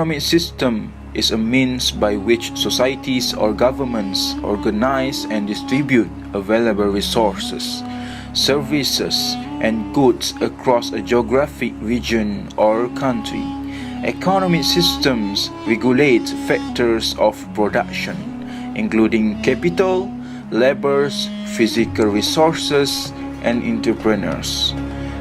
Economic system is a means by which societies or governments organize and distribute available resources, services, and goods across a geographic region or country. Economic systems regulate factors of production, including capital, labors, physical resources, and entrepreneurs.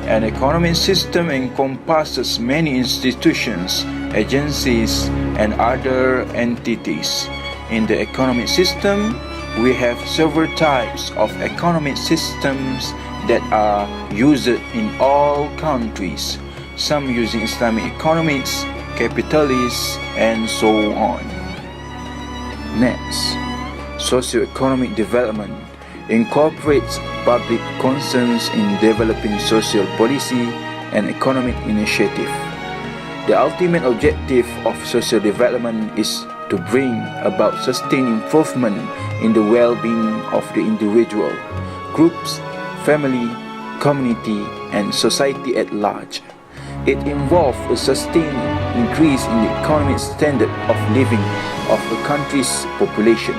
An economic system encompasses many institutions, agencies, and other entities. In the economic system, we have several types of economic systems that are used in all countries, some using Islamic economics, capitalists, and so on. Next, socio-economic development incorporates public concerns in developing social policy and economic initiative. The ultimate objective of social development is to bring about sustained improvement in the well-being of the individual, groups, family, community, and society at large. It involves a sustained increase in the economic standard of living of a country's population,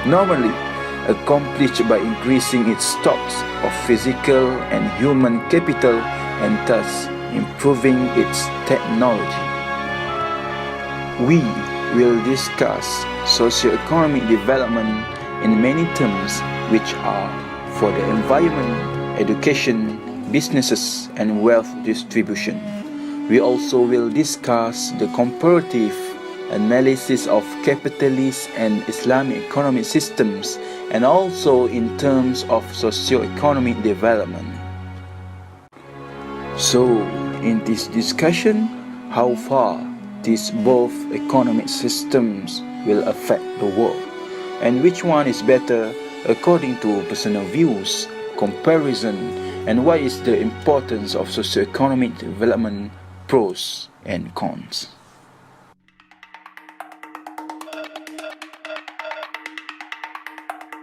normally accomplished by increasing its stocks of physical and human capital and thus improving its technology. We will discuss socio-economic development in many terms which are for the environment, education, businesses, and wealth distribution. We also will discuss the comparative analysis of capitalist and Islamic economic systems and also in terms of socio-economic development. So, in this discussion, how far these both economic systems will affect the world, and which one is better according to personal views, comparison, and what is the importance of socio-economic development, pros and cons.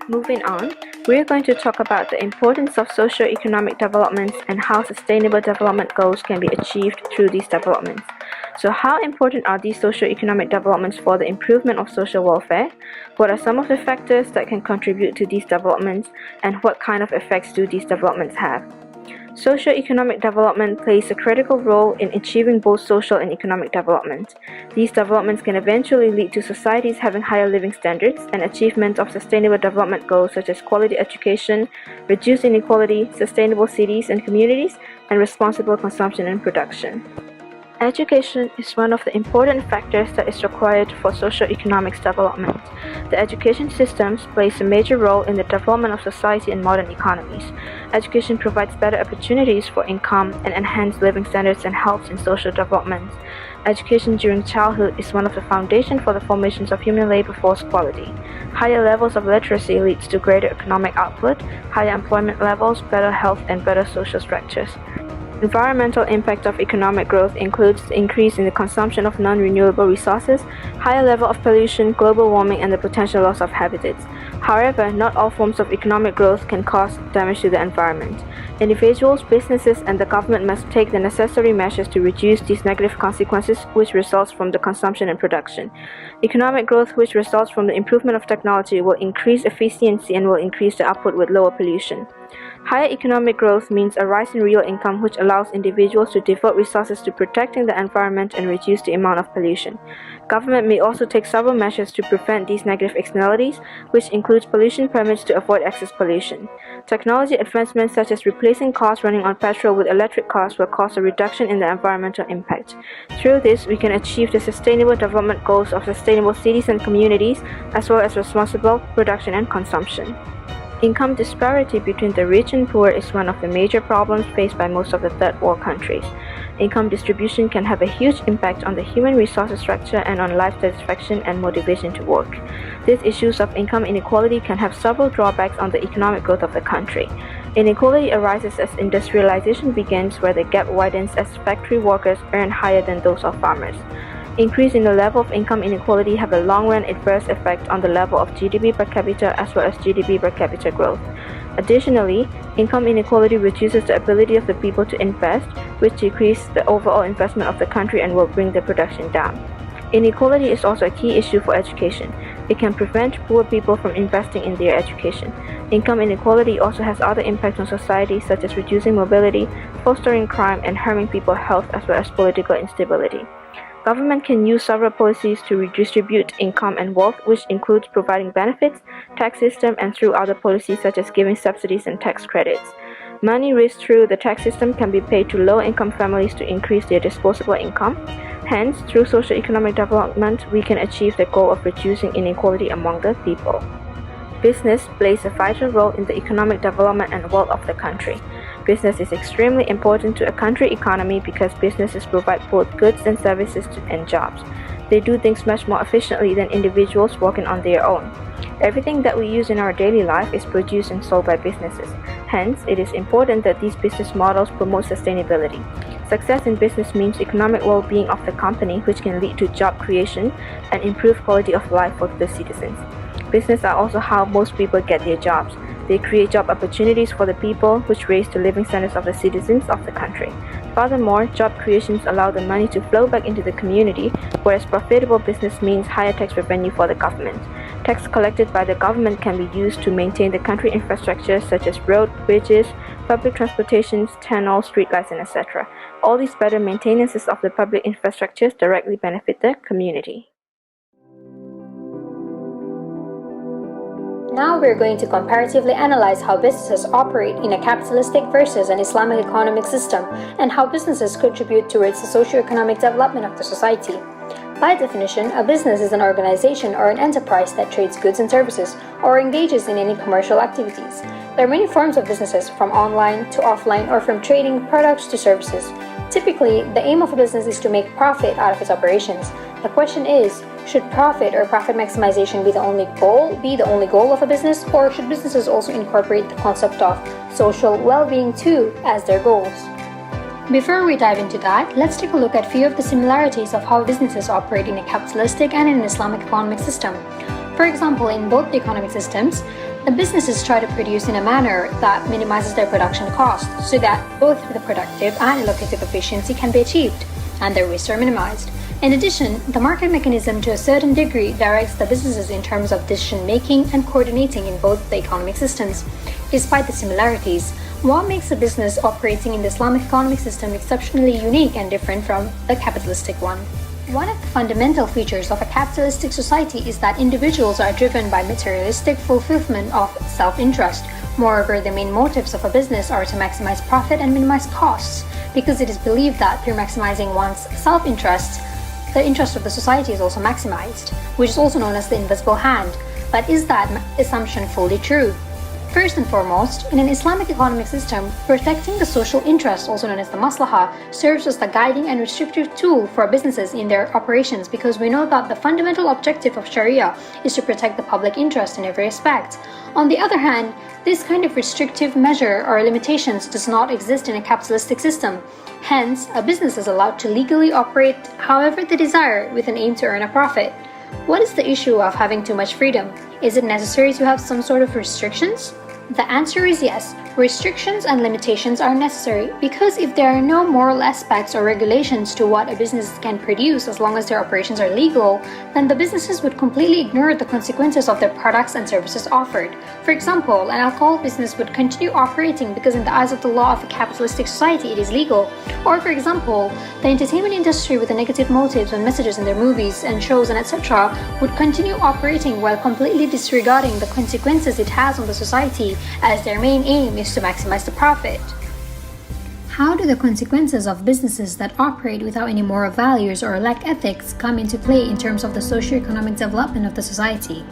Moving on, we are going to talk about the importance of socio-economic developments and how sustainable development goals can be achieved through these developments. So how important are these socio-economic developments for the improvement of social welfare? What are some of the factors that can contribute to these developments, and what kind of effects do these developments have? Socio-economic development plays a critical role in achieving both social and economic development. These developments can eventually lead to societies having higher living standards and achievement of sustainable development goals such as quality education, reduced inequality, sustainable cities and communities, and responsible consumption and production. Education is one of the important factors that is required for socio-economic development. The education systems plays a major role in the development of society and modern economies. Education provides better opportunities for income and enhanced living standards and helps in social development. Education during childhood is one of the foundations for the formations of human labor force quality. Higher levels of literacy leads to greater economic output, higher employment levels, better health, and better social structures. Environmental impact of economic growth includes the increase in the consumption of non-renewable resources, higher level of pollution, global warming, and the potential loss of habitats. However, not all forms of economic growth can cause damage to the environment. Individuals, businesses, and the government must take the necessary measures to reduce these negative consequences which results from the consumption and production. Economic growth which results from the improvement of technology will increase efficiency and will increase the output with lower pollution. Higher economic growth means a rise in real income which allows individuals to devote resources to protecting the environment and reduce the amount of pollution. Government may also take several measures to prevent these negative externalities, which includes pollution permits to avoid excess pollution. Technology advancements such as replacing cars running on petrol with electric cars will cause a reduction in the environmental impact. Through this, we can achieve the sustainable development goals of sustainable cities and communities, as well as responsible production and consumption. Income disparity between the rich and poor is one of the major problems faced by most of the third world countries. Income distribution can have a huge impact on the human resources structure and on life satisfaction and motivation to work. These issues of income inequality can have several drawbacks on the economic growth of the country. Inequality arises as industrialization begins, where the gap widens as factory workers earn higher than those of farmers. Increase in the level of income inequality have a long-run adverse effect on the level of GDP per capita as well as GDP per capita growth. Additionally, income inequality reduces the ability of the people to invest, which decreases the overall investment of the country and will bring the production down. Inequality is also a key issue for education. It can prevent poor people from investing in their education. Income inequality also has other impacts on society, such as reducing mobility, fostering crime, and harming people's health as well as political instability. Government can use several policies to redistribute income and wealth, which includes providing benefits, tax system, and through other policies such as giving subsidies and tax credits. Money raised through the tax system can be paid to low-income families to increase their disposable income. Hence, through socio-economic development, we can achieve the goal of reducing inequality among the people. Business plays a vital role in the economic development and wealth of the country. Business is extremely important to a country economy because businesses provide both goods and services and jobs. They do things much more efficiently than individuals working on their own. Everything that we use in our daily life is produced and sold by businesses. Hence, it is important that these business models promote sustainability. Success in business means economic well-being of the company, which can lead to job creation and improved quality of life for the citizens. Business are also how most people get their jobs. They create job opportunities for the people, which raise the living standards of the citizens of the country. Furthermore, job creations allow the money to flow back into the community, whereas profitable business means higher tax revenue for the government. Tax collected by the government can be used to maintain the country infrastructure such as roads, bridges, public transportation, tunnels, streetlights, and etc. All these better maintenances of the public infrastructures directly benefit the community. Now we're going to comparatively analyze how businesses operate in a capitalistic versus an Islamic economic system and how businesses contribute towards the socio-economic development of the society. By definition, a business is an organization or an enterprise that trades goods and services or engages in any commercial activities. There are many forms of businesses, from online to offline or from trading products to services. Typically, the aim of a business is to make profit out of its operations. The question is, should profit or profit maximization be the only goal of a business, or should businesses also incorporate the concept of social well-being too as their goals? Before we dive into that, let's take a look at a few of the similarities of how businesses operate in a capitalistic and in an Islamic economic system. For example, in both the economic systems, the businesses try to produce in a manner that minimizes their production costs so that both the productive and allocative efficiency can be achieved and their wastes are minimized. In addition, the market mechanism to a certain degree directs the businesses in terms of decision-making and coordinating in both the economic systems. Despite the similarities, what makes a business operating in the Islamic economic system exceptionally unique and different from the capitalistic one? One of the fundamental features of a capitalistic society is that individuals are driven by materialistic fulfillment of self-interest. Moreover, the main motives of a business are to maximize profit and minimize costs, because it is believed that through maximizing one's self-interest, the interest of the society is also maximized, which is also known as the invisible hand. But is that assumption fully true? First and foremost, in an Islamic economic system, protecting the social interest, also known as the maslahah, serves as the guiding and restrictive tool for businesses in their operations, because we know that the fundamental objective of Sharia is to protect the public interest in every aspect. On the other hand, this kind of restrictive measure or limitations does not exist in a capitalistic system. Hence, a business is allowed to legally operate however they desire with an aim to earn a profit. What is the issue of having too much freedom? Is it necessary to have some sort of restrictions? The answer is yes. Restrictions and limitations are necessary, because if there are no moral aspects or regulations to what a business can produce as long as their operations are legal, then the businesses would completely ignore the consequences of their products and services offered. For example, an alcohol business would continue operating because in the eyes of the law of a capitalistic society it is legal. Or for example, the entertainment industry with the negative motives and messages in their movies and shows and etc. would continue operating while completely disregarding the consequences it has on the society, as their main aim is to maximize the profit. How do the consequences of businesses that operate without any moral values or lack ethics come into play in terms of the socio-economic development of the society?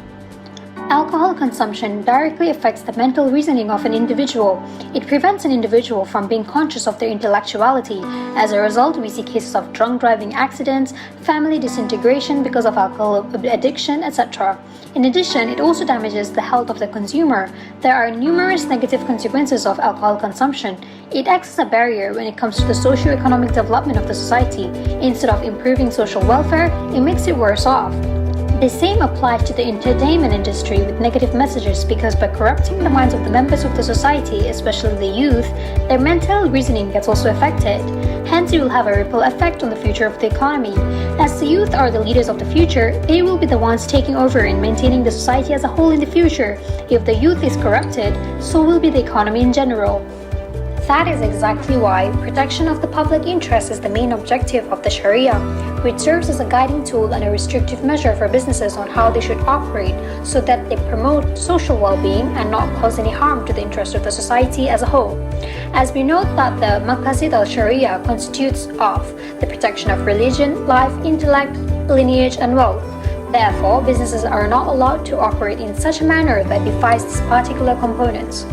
Alcohol consumption directly affects the mental reasoning of an individual. It prevents an individual from being conscious of their intellectuality. As a result, we see cases of drunk driving accidents, family disintegration because of alcohol addiction, etc. In addition, it also damages the health of the consumer. There are numerous negative consequences of alcohol consumption. It acts as a barrier when it comes to the socio-economic development of the society. Instead of improving social welfare, it makes it worse off. The same applies to the entertainment industry with negative messages because by corrupting the minds of the members of the society, especially the youth, their mental reasoning gets also affected. Hence, it will have a ripple effect on the future of the economy. As the youth are the leaders of the future, they will be the ones taking over and maintaining the society as a whole in the future. If the youth is corrupted, so will be the economy in general. That is exactly why protection of the public interest is the main objective of the Sharia, which serves as a guiding tool and a restrictive measure for businesses on how they should operate so that they promote social well-being and not cause any harm to the interest of the society as a whole. As we note that the Maqasid al-Sharia constitutes of the protection of religion, life, intellect, lineage, and wealth. Therefore, businesses are not allowed to operate in such a manner that defies these particular components.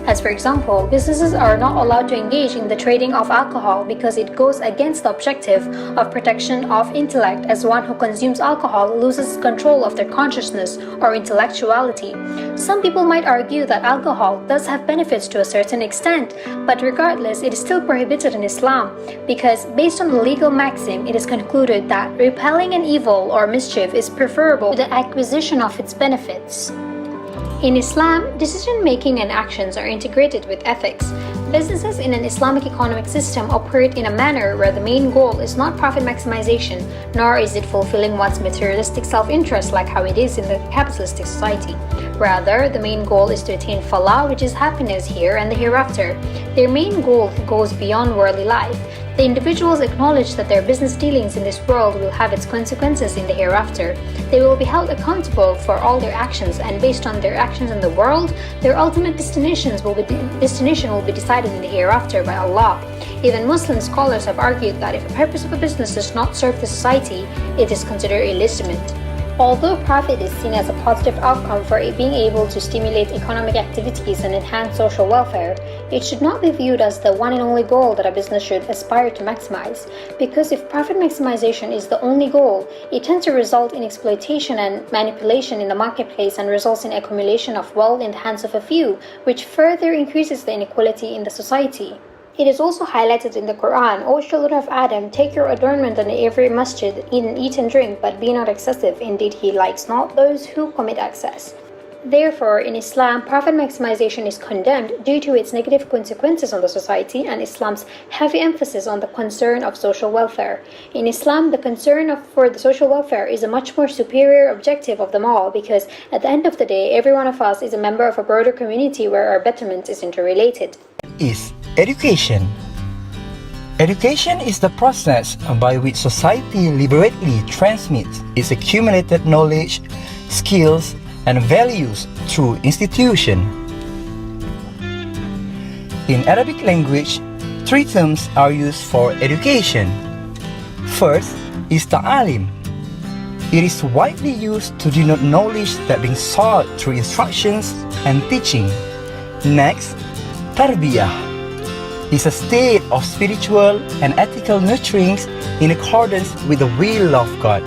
As for example, businesses are not allowed to engage in the trading of alcohol because it goes against the objective of protection of intellect, as one who consumes alcohol loses control of their consciousness or intellectuality. Some people might argue that alcohol does have benefits to a certain extent, but regardless, it is still prohibited in Islam because based on the legal maxim, it is concluded that repelling an evil or mischief is preferable to the acquisition of its benefits. In Islam, decision-making and actions are integrated with ethics. Businesses in an Islamic economic system operate in a manner where the main goal is not profit maximization, nor is it fulfilling one's materialistic self-interest like how it is in the capitalistic society. Rather, the main goal is to attain falah, which is happiness here and the hereafter. Their main goal goes beyond worldly life. The individuals acknowledge that their business dealings in this world will have its consequences in the hereafter. They will be held accountable for all their actions, and based on their actions in the world, their ultimate destination will be decided in the hereafter by Allah. Even Muslim scholars have argued that if the purpose of a business does not serve the society, it is considered illegitimate. Although profit is seen as a positive outcome for it being able to stimulate economic activities and enhance social welfare, it should not be viewed as the one and only goal that a business should aspire to maximize. Because if profit maximization is the only goal, it tends to result in exploitation and manipulation in the marketplace and results in accumulation of wealth in the hands of a few, which further increases the inequality in the society. It is also highlighted in the Quran, O children of Adam, take your adornment in every masjid, eat and drink, but be not excessive. Indeed, he likes not those who commit excess. Therefore, in Islam, profit maximization is condemned due to its negative consequences on the society and Islam's heavy emphasis on the concern of social welfare. In Islam, the concern for the social welfare is a much more superior objective of them all because at the end of the day, every one of us is a member of a broader community where our betterment is interrelated. Is education. Education is the process by which society liberally transmits its accumulated knowledge, skills, and values through institution. In Arabic language, three terms are used for education. First is ta'alim. It is widely used to denote knowledge that being sought through instructions and teaching. Next, tarbiyah is a state of spiritual and ethical nurturing in accordance with the will of God,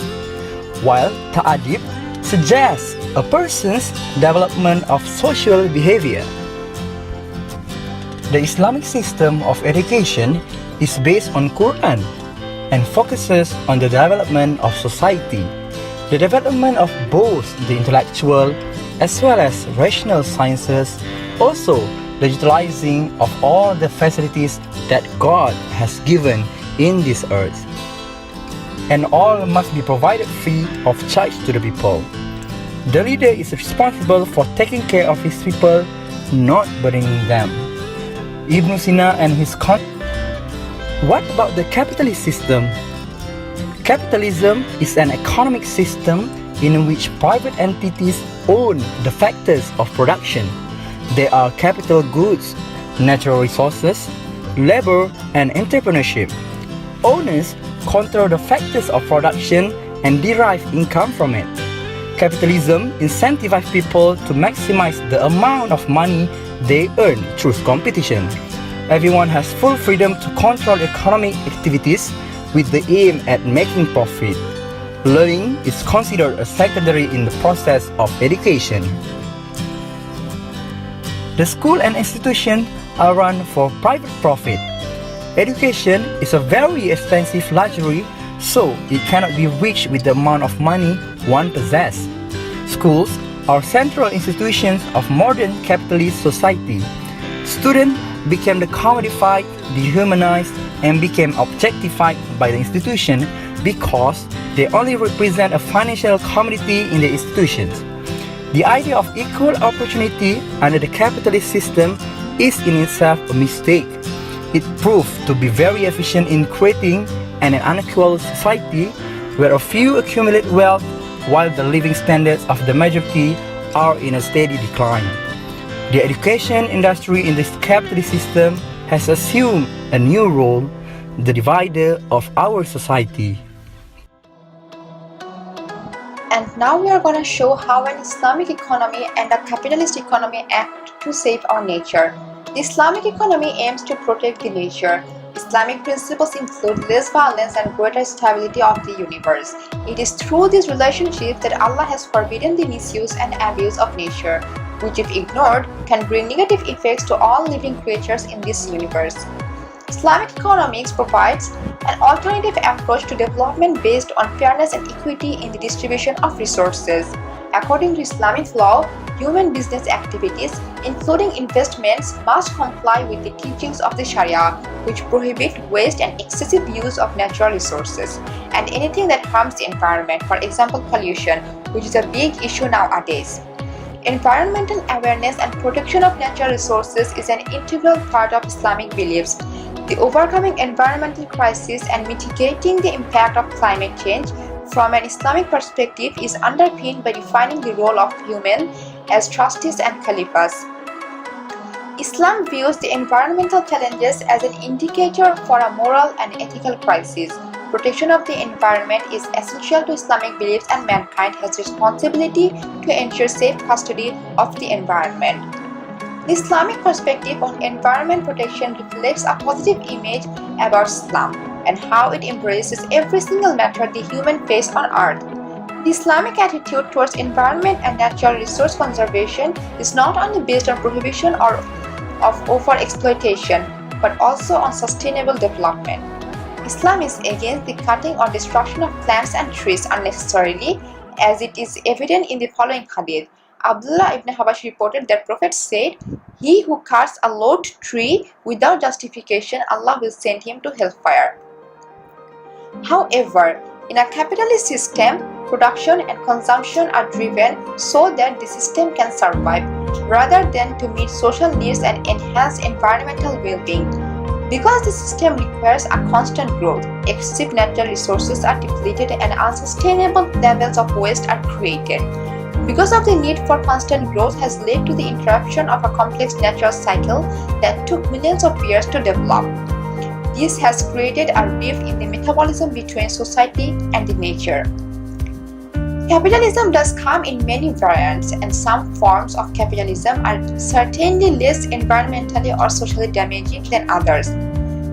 while ta'adib suggests a person's development of social behavior. The Islamic system of education is based on Quran and focuses on the development of society, the development of both the intellectual as well as rational sciences, also the utilizing of all the facilities that God has given in this earth. And all must be provided free of charge to the people. The leader is responsible for taking care of his people, not burdening them. Ibn Sina and his What about the capitalist system? Capitalism is an economic system in which private entities own the factors of production. They are capital goods, natural resources, labor, and entrepreneurship. Owners control the factors of production and derive income from it. Capitalism incentivizes people to maximize the amount of money they earn through competition. Everyone has full freedom to control economic activities with the aim at making profit. Learning is considered a secondary in the process of education. The school and institution are run for private profit. Education is a very expensive luxury, so it cannot be reached with the amount of money one possesses. Schools are central institutions of modern capitalist society. Students became the commodified, dehumanized, and became objectified by the institution because they only represent a financial commodity in the institutions. The idea of equal opportunity under the capitalist system is in itself a mistake. It proved to be very efficient in creating an unequal society where a few accumulate wealth while the living standards of the majority are in a steady decline. The education industry in this capitalist system has assumed a new role, the divider of our society. And now we are going to show how an Islamic economy and a capitalist economy act to save our nature. The Islamic economy aims to protect the nature. Islamic principles include less violence and greater stability of the universe. It is through this relationship that Allah has forbidden the misuse and abuse of nature, which if ignored can bring negative effects to all living creatures in this universe. Islamic economics provides an alternative approach to development based on fairness and equity in the distribution of resources. According to Islamic law, human business activities, including investments, must comply with the teachings of the Sharia, which prohibit waste and excessive use of natural resources, and anything that harms the environment, for example pollution, which is a big issue nowadays. Environmental awareness and protection of natural resources is an integral part of Islamic beliefs. The overcoming environmental crisis and mitigating the impact of climate change from an Islamic perspective is underpinned by defining the role of humans as trustees and caliphs. Islam views the environmental challenges as an indicator for a moral and ethical crisis. Protection of the environment is essential to Islamic beliefs, and mankind has responsibility to ensure safe custody of the environment. The Islamic perspective on environment protection reflects a positive image about Islam and how it embraces every single matter the human face on earth. The Islamic attitude towards environment and natural resource conservation is not only based on prohibition or of overexploitation, but also on sustainable development. Islam is against the cutting or destruction of plants and trees unnecessarily, as it is evident in the following hadith. Abdullah ibn Habash reported that Prophet said, "He who cuts a low tree without justification, Allah will send him to hellfire." However, in a capitalist system, production and consumption are driven so that the system can survive, rather than to meet social needs and enhance environmental well-being. Because the system requires a constant growth, excessive natural resources are depleted and unsustainable levels of waste are created. Because of the need for constant growth has led to the interruption of a complex natural cycle that took millions of years to develop. This has created a rift in the metabolism between society and the nature. Capitalism does come in many variants, and some forms of capitalism are certainly less environmentally or socially damaging than others.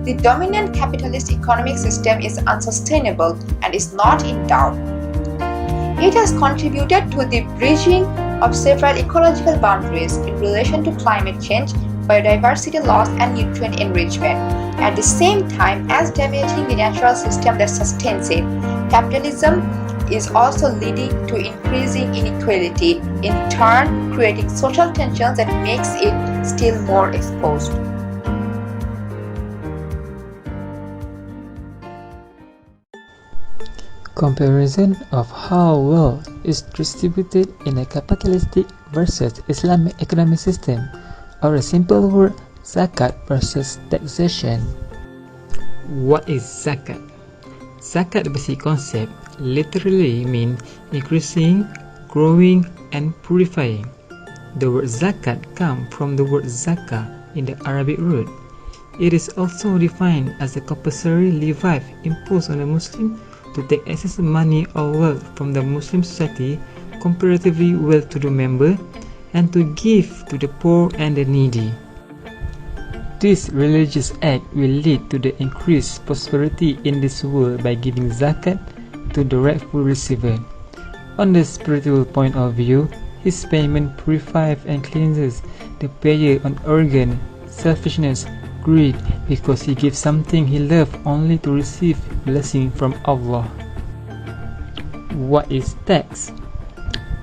The dominant capitalist economic system is unsustainable and is not in doubt. It has contributed to the bridging of several ecological boundaries in relation to climate change, biodiversity loss, and nutrient enrichment, at the same time as damaging the natural system that sustains it. Capitalism is also leading to increasing inequality, in turn creating social tensions that makes it still more exposed. Comparison of how wealth is distributed in a capitalistic versus Islamic economic system, or a simple word, zakat versus taxation. What is zakat? Zakat basic concept literally means increasing, growing, and purifying. The word zakat comes from the word zakah in the Arabic root. It is also defined as a compulsory levy imposed on a Muslim to take excess money or wealth from the Muslim society, comparatively well-to-do member, and to give to the poor and the needy. This religious act will lead to the increased prosperity in this world by giving zakat to the rightful receiver. On the spiritual point of view, his payment purifies and cleanses the payer on arrogance, selfishness, greed, because he gives something he loves only to receive blessing from Allah. What is tax?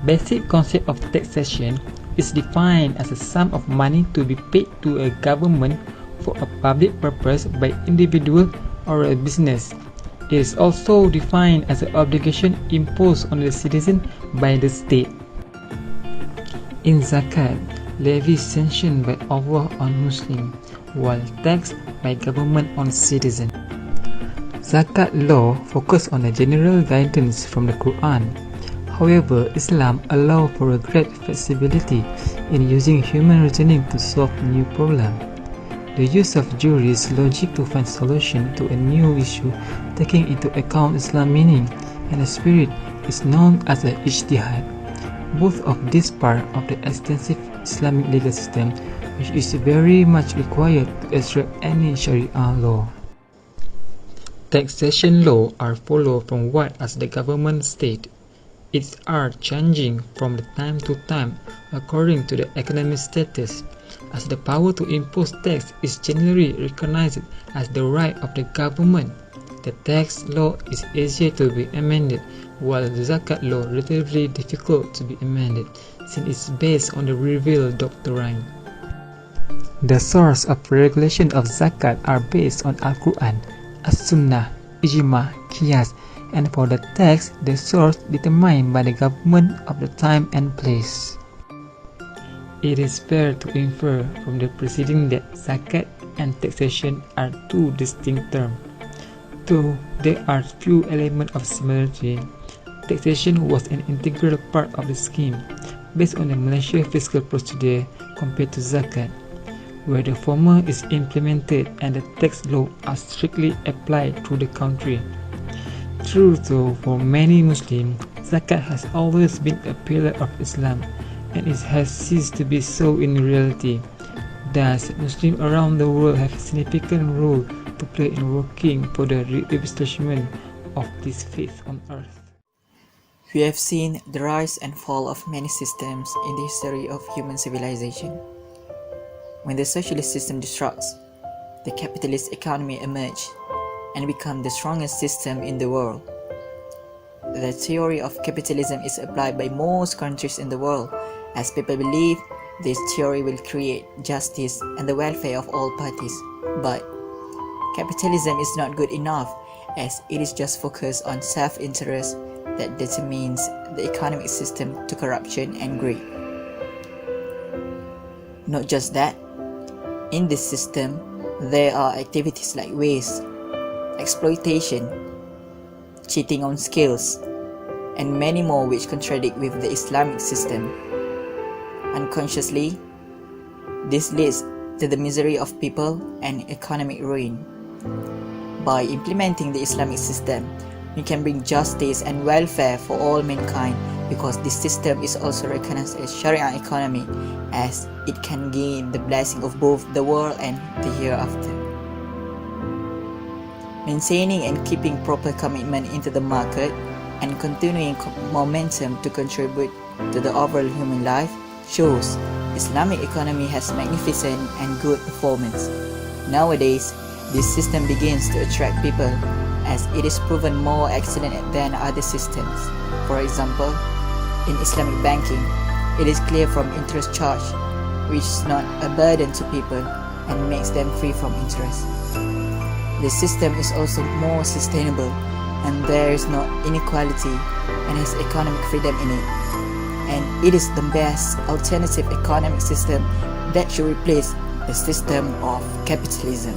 Basic concept of taxation is defined as a sum of money to be paid to a government for a public purpose by individual or a business. It is also defined as an obligation imposed on the citizen by the state. In zakat, levy is sanctioned by Allah on Muslim, while tax by government on citizen. Zakat law focus on a general guidance from the Quran. However, Islam allows for a great flexibility in using human reasoning to solve new problems. The use of jury's logic to find solution to a new issue taking into account Islam meaning and the spirit is known as the ijtihad. Both of these part of the extensive Islamic legal system, which is very much required to extract any Sharia law. Taxation law are followed from what as the government state. It are changing from the time to time according to the economic status, as the power to impose tax is generally recognized as the right of the government. The tax law is easier to be amended, while the zakat law relatively difficult to be amended, since it's based on the revealed doctrine. The source of regulation of zakat are based on Al-Quran, As-Sunnah, Ijma, Qiyas, and for the tax, the source determined by the government of the time and place. It is fair to infer from the preceding that zakat and taxation are two distinct terms. Though there are few elements of similarity, taxation was an integral part of the scheme based on the Malaysia fiscal procedure compared to zakat, where the former is implemented and the tax law are strictly applied through the country. True though, for many Muslims, zakat has always been a pillar of Islam, and it has ceased to be so in reality. Thus, Muslims around the world have a significant role to play in working for the re-establishment of this faith on earth. We have seen the rise and fall of many systems in the history of human civilization. When the socialist system destructs, the capitalist economy emerges and becomes the strongest system in the world. The theory of capitalism is applied by most countries in the world, as people believe this theory will create justice and the welfare of all parties. But capitalism is not good enough, as it is just focused on self-interest that determines the economic system to corruption and greed. Not just that, in this system, there are activities like waste, exploitation, cheating on skills, and many more which contradict with the Islamic system. Unconsciously, this leads to the misery of people and economic ruin. By implementing the Islamic system, we can bring justice and welfare for all mankind, because this system is also recognized as Sharia economy, as it can gain the blessing of both the world and the hereafter. Maintaining and keeping proper commitment into the market and continuing momentum to contribute to the overall human life shows Islamic economy has magnificent and good performance. Nowadays, this system begins to attract people, as it is proven more excellent than other systems. For example, in Islamic banking, it is clear from interest charge, which is not a burden to people and makes them free from interest. The system is also more sustainable, and there is no inequality and has economic freedom in it. And it is the best alternative economic system that should replace the system of capitalism.